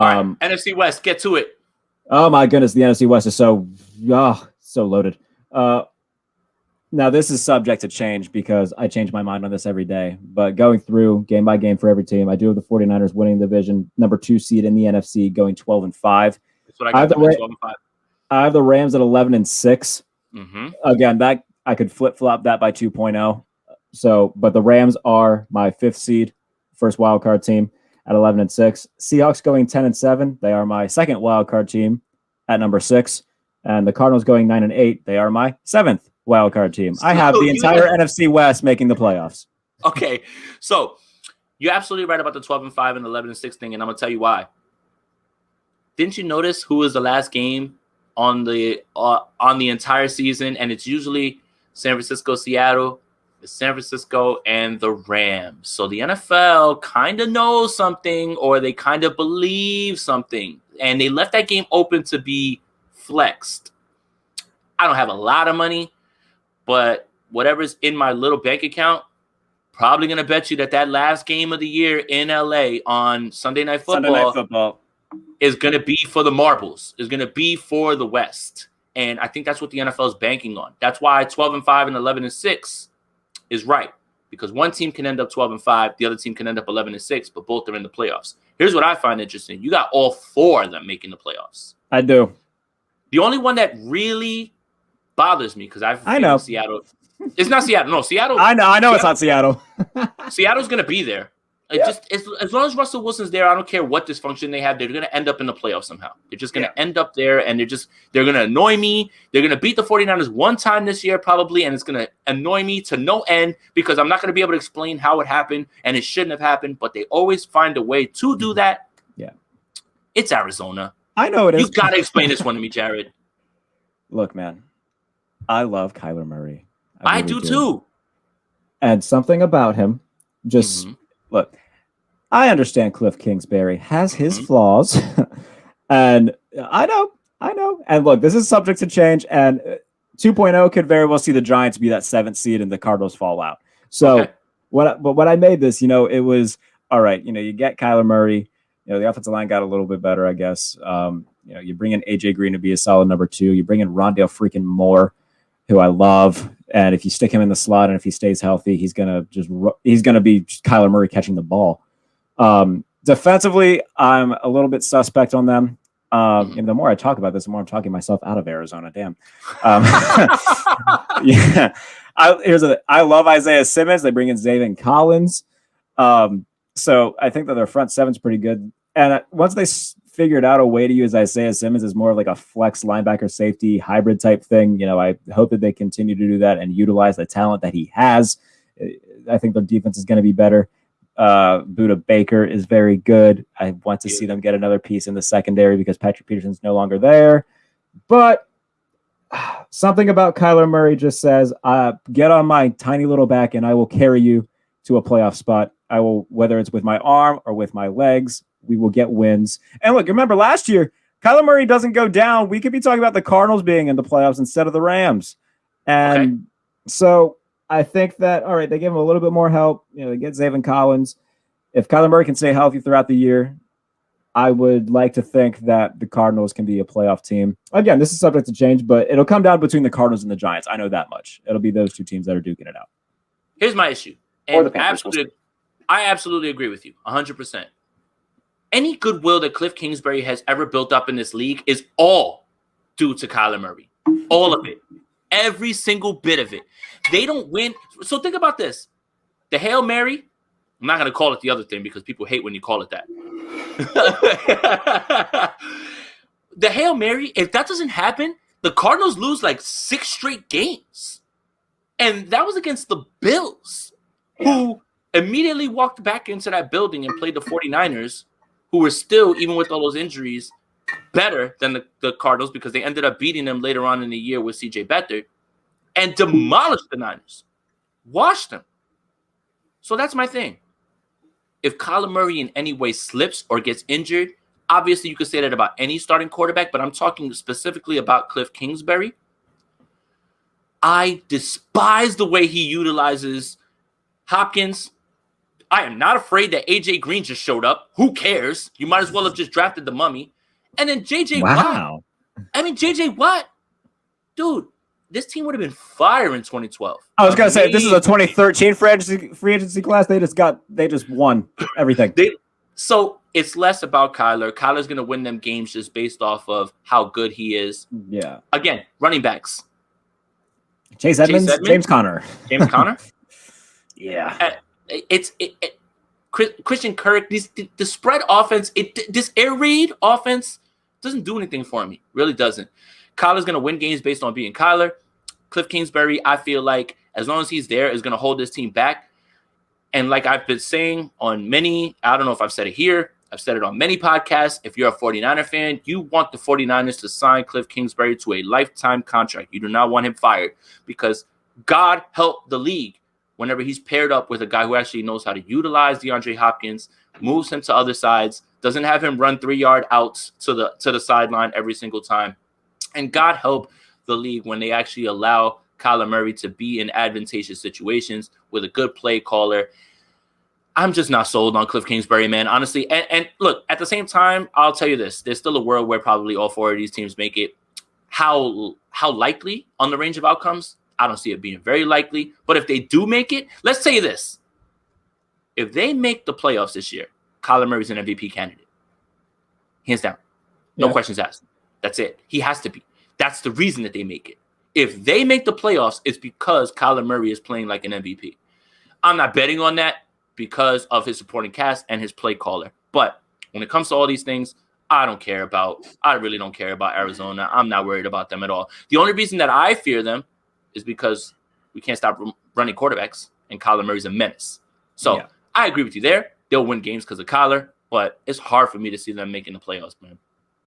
All right, NFC West, get to it. Oh my goodness, the NFC West is so loaded. Now this is subject to change because I change my mind on this every day. But going through game by game for every team, I do have the 49ers winning the division, number 2 seed in the NFC, going 12-5. That's what I got. 12-5. I have the Rams at 11-6. Mm-hmm. Again, that I could flip flop that by 2.0. So, but the Rams are my 5th seed, first wild card team at 11-6. Seahawks going 10-7. They are my 2nd wild card team at number 6, and the Cardinals going 9-8. They are my 7th wild card team. I have the entire NFC West making the playoffs. Okay, so you're absolutely right about the 12-5 and 11-6 thing, and I'm gonna tell you why. Didn't you notice who was the last game on the entire season? And it's usually San Francisco, Seattle, San Francisco, and the Rams. So the NFL kind of knows something, or they kind of believe something, and they left that game open to be flexed. I don't have a lot of money, but whatever's in my little bank account, probably going to bet you that last game of the year in LA on Sunday Night Football is going to be for the marbles, is going to be for the West. And I think that's what the NFL is banking on. That's why 12-5 and 11-6 is right, because one team can end up 12-5, the other team can end up 11-6, but both are in the playoffs. Here's what I find interesting. You got all 4 of them making the playoffs. I do. The only one that really bothers me, because I know Seattle. It's not Seattle. No, Seattle. I know it's not Seattle. Seattle's going to be there. Just as long as Russell Wilson's there, I don't care what dysfunction they have. They're going to end up in the playoffs somehow. They're just going to end up there, and they're going to annoy me. They're going to beat the 49ers one time this year probably, and it's going to annoy me to no end because I'm not going to be able to explain how it happened, and it shouldn't have happened, but they always find a way to do that. Yeah. It's Arizona. I know it is. You got to explain this one to me, Jarrett. Look, man, I love Kyler Murray. I do too. And something about him, just look, I understand Cliff Kingsbury has his flaws, and I know. And look, this is subject to change, and 2.0 could very well see the Giants be that 7th seed and the Cardinals fall out. So when I made this, it was all right. You get Kyler Murray. The offensive line got a little bit better, I guess. You bring in AJ Green to be a solid number 2. You bring in Rondale freaking Moore, who I love, and if you stick him in the slot and if he stays healthy, he's gonna be Kyler Murray catching the ball. Defensively, I'm a little bit suspect on them. And the more I talk about this, the more I'm talking myself out of Arizona. Damn. Yeah. I love Isaiah Simmons. They bring in Zaven Collins. So I think that their front 7's pretty good. And once they figured out a way to use Isaiah Simmons as more of like a flex linebacker safety hybrid type thing, I hope that they continue to do that and utilize the talent that he has. I think their defense is going to be better. Buda Baker is very good. I want to see them get another piece in the secondary because Patrick Peterson's no longer there. But something about Kyler Murray just says, get on my tiny little back and I will carry you to a playoff spot. I will, whether it's with my arm or with my legs, we will get wins. And look, remember last year, Kyler Murray doesn't go down. We could be talking about the Cardinals being in the playoffs instead of the Rams. And so I think that, all right, they give him a little bit more help. They get Zaven Collins. If Kyler Murray can stay healthy throughout the year, I would like to think that the Cardinals can be a playoff team. Again, this is subject to change, but it'll come down between the Cardinals and the Giants. I know that much. It'll be those 2 teams that are duking it out. Here's my issue. And I absolutely agree with you 100%. Any goodwill that Cliff Kingsbury has ever built up in this league is all due to Kyler Murray. All of it. Every single bit of it. They don't win. So think about this. The Hail Mary, I'm not going to call it the other thing because people hate when you call it that. The Hail Mary, if that doesn't happen, the Cardinals lose like 6 straight games. And that was against the Bills, who immediately walked back into that building and played the 49ers, who were still, even with all those injuries, better than the Cardinals because they ended up beating them later on in the year with C.J. Beathard and demolished the Niners, washed them. So that's my thing. If Kyler Murray in any way slips or gets injured, obviously you could say that about any starting quarterback, but I'm talking specifically about Cliff Kingsbury. I despise the way he utilizes Hopkins. I am not afraid that AJ Green just showed up. Who cares? You might as well have just drafted the mummy. And then JJ Watt. I mean, JJ Watt, dude, this team would have been fire in 2012. I was gonna say, if this is a 2013 free agency class, they just won everything. So it's less about Kyler. Kyler's gonna win them games just based off of how good he is. Yeah. Again, running backs. Chase Edmonds, James Conner. Yeah. Christian Kirk. The spread offense. This air raid offense doesn't do anything for me. Really doesn't. Kyler's gonna win games based on being Kyler. Cliff Kingsbury, I feel like as long as he's there, is gonna hold this team back. And like I've been saying on many, I don't know if I've said it here, I've said it on many podcasts. If you're a 49er fan, you want the 49ers to sign Cliff Kingsbury to a lifetime contract. You do not want him fired because God help the league whenever he's paired up with a guy who actually knows how to utilize DeAndre Hopkins, moves him to other sides, doesn't have him run 3-yard outs to the sideline every single time. And God help the league when they actually allow Kyler Murray to be in advantageous situations with a good play caller. I'm just not sold on Cliff Kingsbury, man, honestly. And look, at the same time, I'll tell you this. There's still a world where probably all 4 of these teams make it. How likely on the range of outcomes? I don't see it being very likely. But if they do make it, let's say this. If they make the playoffs this year, Kyler Murray's an MVP candidate. Hands down. No questions asked. That's it. He has to be. That's the reason that they make it. If they make the playoffs, it's because Kyler Murray is playing like an MVP. I'm not betting on that because of his supporting cast and his play caller. But when it comes to all these things, I really don't care about Arizona. I'm not worried about them at all. The only reason that I fear them is because we can't stop running quarterbacks, and Kyler Murray's a menace. So I agree with you there. They'll win games because of Kyler, but it's hard for me to see them making the playoffs, man.